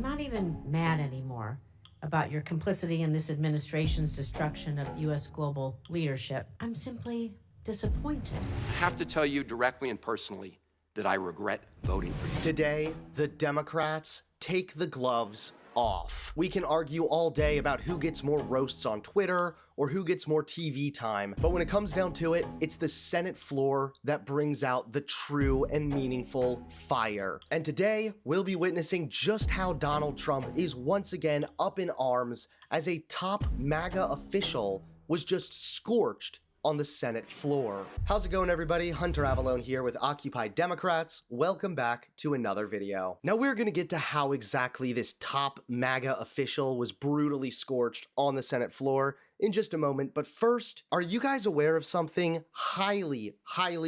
I'm not even mad anymore about your complicity in this administration's destruction of U.S. global leadership. I'm simply disappointed. I have to tell you directly and personally that I regret voting for you. Today, the Democrats take the gloves off. We can argue all day about who gets more roasts on Twitter or who gets more TV time, but when it comes down to it, it's the Senate floor that brings out the true and meaningful fire. And today, we'll be witnessing just how Donald Trump is once again up in arms as a top MAGA official was just scorched on the Senate floor. How's it going, everybody? Hunter Avallone here with Occupy Democrats. Welcome back to another video. Now we're gonna get to how exactly this top MAGA official was brutally scorched on the Senate floor in just a moment, but first, are you guys aware of something highly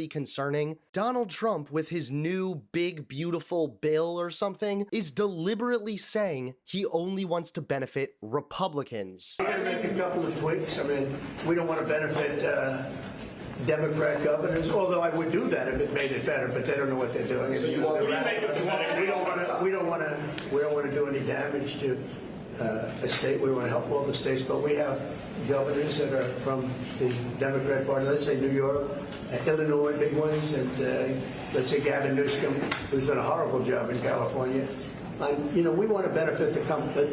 concerning? Donald Trump, with his new big beautiful bill or something, is deliberately saying he only wants to benefit Republicans. I'm going to make a couple of tweaks. I mean, we don't want to benefit Democrat governors, although I would do that if it made it better, but they don't know what they're doing. So we don't want to do any damage to a state. We want to help all the states, but we have governors that are from the Democrat Party. Let's say New York, Illinois, big ones, and let's say Gavin Newsom, who's done a horrible job in California. You know, we want to benefit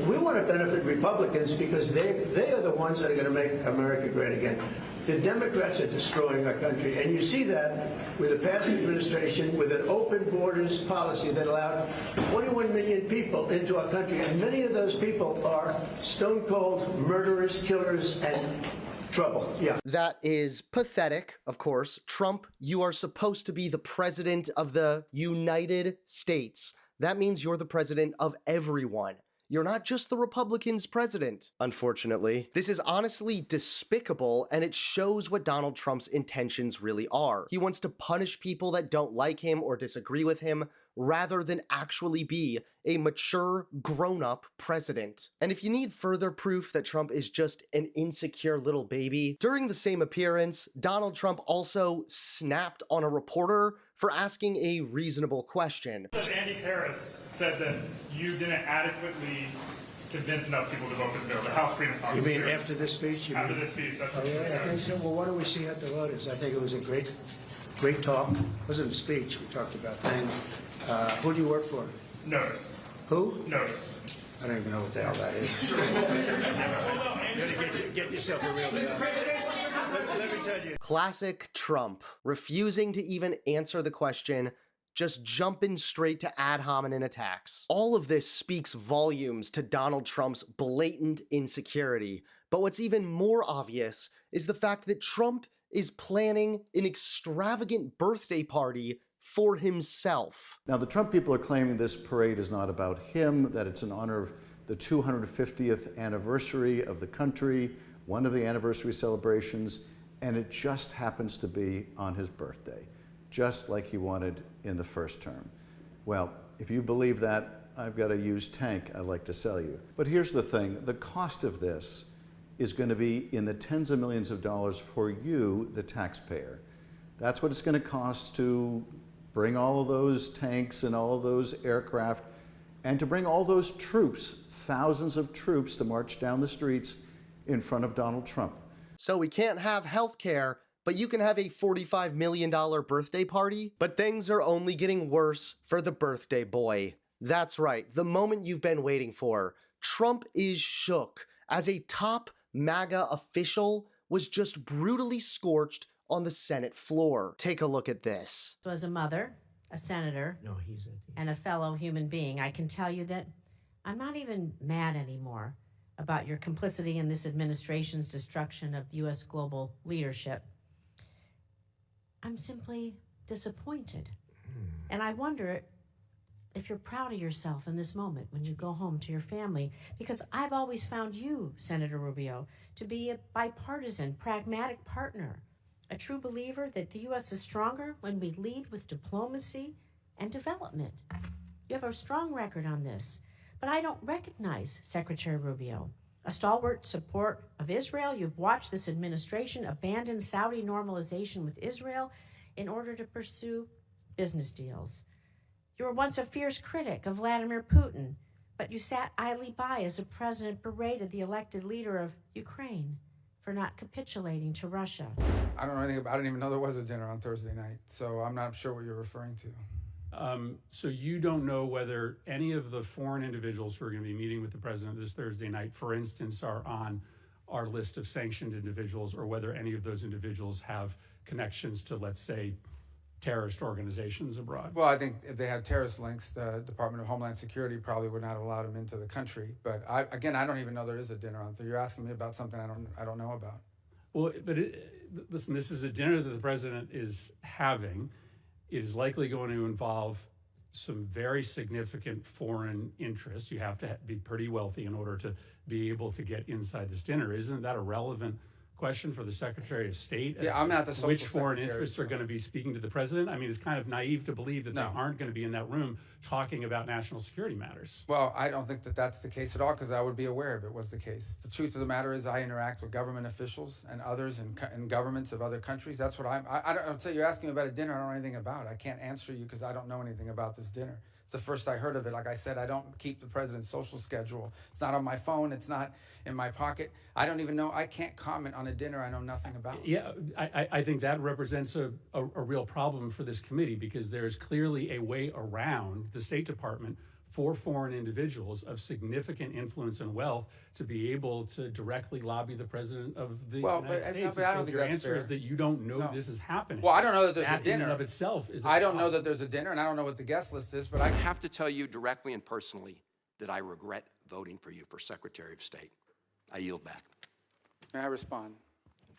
we want to benefit Republicans because they are the ones that are going to make America great again. The Democrats are destroying our country, and you see that with the past administration, with an open borders policy that allowed 21 million people into our country, and many of those people are stone-cold murderers, killers, and trouble. Yeah. That is pathetic, of course. Trump, you are supposed to be the president of the United States. That means you're the president of everyone. You're not just the Republicans' president, unfortunately. This is honestly despicable, and it shows what Donald Trump's intentions really are. He wants to punish people that don't like him or disagree with him, rather than actually be a mature, grown-up president. And if you need further proof that Trump is just an insecure little baby, during the same appearance, Donald Trump also snapped on a reporter for asking a reasonable question. Andy Harris said that you didn't adequately convince enough people to vote for the bill, the House Freedom Caucus. You mean after this speech? After this speech, that's what you I think so. Well, what do we see at the voters? I think it was a great talk. It wasn't a speech. We talked about things. Who do you work for? Notice. Who? Notice. I don't even know what the hell that is. Get yourself a real job. Let me tell you. Classic Trump, refusing to even answer the question, just jumping straight to ad hominem attacks. All of this speaks volumes to Donald Trump's blatant insecurity, but what's even more obvious is the fact that Trump is planning an extravagant birthday party for himself. Now, the Trump people are claiming this parade is not about him, that it's in honor of the 250th anniversary of the country, one of the anniversary celebrations, and it just happens to be on his birthday, just like he wanted in the first term. Well, if you believe that, I've got a used tank I'd like to sell you. But here's the thing, the cost of this is going to be in the tens of millions of dollars for you, the taxpayer. That's what it's going to cost to bring all of those tanks and all of those aircraft, and to bring all those troops, thousands of troops, to march down the streets in front of Donald Trump. So we can't have health care, but you can have a $45 million birthday party? But things are only getting worse for the birthday boy. That's right, the moment you've been waiting for. Trump is shook as a top MAGA official was just brutally scorched on the Senate floor. Take a look at this. So as a mother, a senator, and a fellow human being, I can tell you that I'm not even mad anymore about your complicity in this administration's destruction of U.S. global leadership. I'm simply disappointed. And I wonder if you're proud of yourself in this moment when you go home to your family, because I've always found you, Senator Rubio, to be a bipartisan, pragmatic partner, a true believer that the U.S. is stronger when we lead with diplomacy and development. You have a strong record on this, but I don't recognize Secretary Rubio. A stalwart support of Israel, you've watched this administration abandon Saudi normalization with Israel in order to pursue business deals. You were once a fierce critic of Vladimir Putin, But you sat idly by as the president berated the elected leader of Ukraine for not capitulating to Russia. I don't know anything about it. I didn't even know there was a dinner on Thursday night, so I'm not sure what you're referring to. So you don't know whether any of the foreign individuals who are going to be meeting with the president this Thursday night, for instance, are on our list of sanctioned individuals, or whether any of those individuals have connections to, let's say, terrorist organizations abroad? Well, I think if they had terrorist links, the Department of Homeland Security probably would not allow them into the country. But again, I don't even know there is a dinner on Thursday. You're asking me about something I don't know about. Well, but listen, this is a dinner that the president is having. It is likely going to involve some very significant foreign interests. You have to be pretty wealthy in order to be able to get inside this dinner. Isn't that a relevant question for the Secretary of State? Yeah, I'm not the social Which foreign secretary, interests are going to be speaking to the president? I mean, it's kind of naive to believe that they aren't going to be in that room talking about national security matters. Well, I don't think that that's the case at all, because I would be aware if it was the case. The truth of the matter is I interact with government officials and others in governments of other countries. That's what I don't say. You're asking me about a dinner I don't know anything about. I can't answer you because I don't know anything about this dinner. It's the first I heard of it. Like I said, I don't keep the president's social schedule. It's not on my phone. It's not in my pocket. I don't even know. I can't comment on a dinner I know nothing about. Yeah, I think that represents a real problem for this committee, because there's clearly a way around the State Department for foreign individuals of significant influence and wealth to be able to directly lobby the president of the United States. But I don't think your that's answer fair. is that you don't know this is happening. Well, I don't know that there's that a dinner. in and of itself is. I don't know that there's a dinner, and I don't know what the guest list is. But I have to tell you directly and personally that I regret voting for you for Secretary of State. I yield back. May I respond?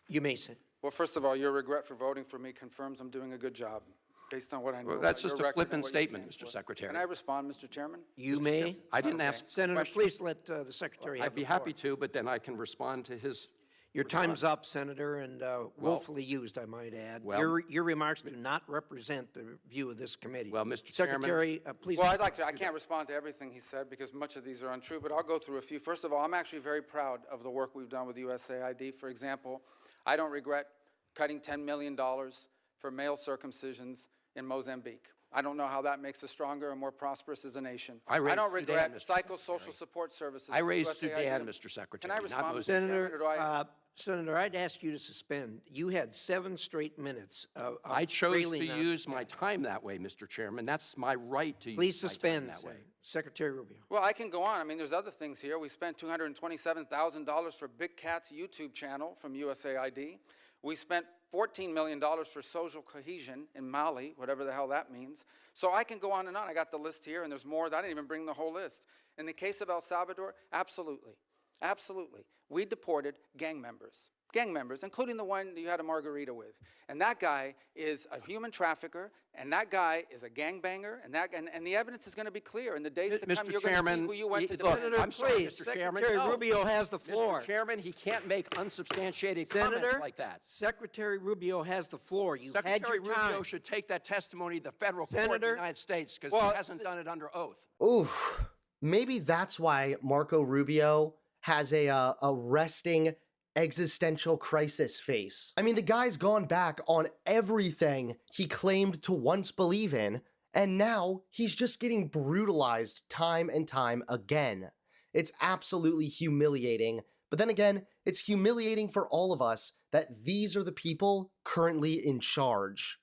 You may sit. Well, first of all, your regret for voting for me confirms I'm doing a good job, based on what I know. Well, that's about just your a record and flippant what you statement, stand Mr. for. Secretary. Can I respond, Mr. Chairman? You may. I didn't ask. Senator, question. please let the secretary have I'd be the floor. happy to, but then I can respond to his. Your time's up, Senator, and willfully used, I might add. Well- Your remarks do not represent the view of this committee. Well, Mr. Chairman- Secretary, please. Well, I'd like to. I can't respond to everything he said because much of these are untrue, but I'll go through a few. First of all, I'm actually very proud of the work we've done with USAID. For example, I don't regret cutting $10 million for male circumcisions in Mozambique. I don't know how that makes us stronger and more prosperous as a nation. I raised don't regret Sudan, Mr. psychosocial support services. I with raised USAID. Sudan, Mr. Secretary. Can I not respond, Mr. Mozambique. Chairman, or do I? Senator, I'd ask you to suspend. You had 7 straight minutes of I chose really to not- use my time that way, Mr. Chairman. That's my right to Please use my suspend, time that way. Secretary Rubio. Well, I can go on. I mean, there's other things here. We spent $227,000 for Big Cat's YouTube channel from USAID. We spent $14 million for social cohesion in Mali, whatever the hell that means. So I can go on and on. I got the list here, and there's more. I didn't even bring the whole list. In the case of El Salvador, absolutely. Absolutely. We deported gang members, including the one you had a margarita with. And that guy is a human trafficker, and that guy is a gangbanger, and the evidence is going to be clear. In the days to come, Mr. you're Chairman, going to see who you went to look, defend. I'm sorry, please, Mr. Chairman. Secretary No. Rubio has the floor. Mr. Chairman, he can't make unsubstantiated comments Senator, like that. Secretary Rubio has the floor. You've had Secretary your time. Rubio should take that testimony to the federal court of the Senator, United States, because well, he hasn't done it under oath. Oof. Maybe that's why Marco Rubio has a resting existential crisis face. I mean, the guy's gone back on everything he claimed to once believe in, and now he's just getting brutalized time and time again. It's absolutely humiliating, but then again, it's humiliating for all of us that these are the people currently in charge.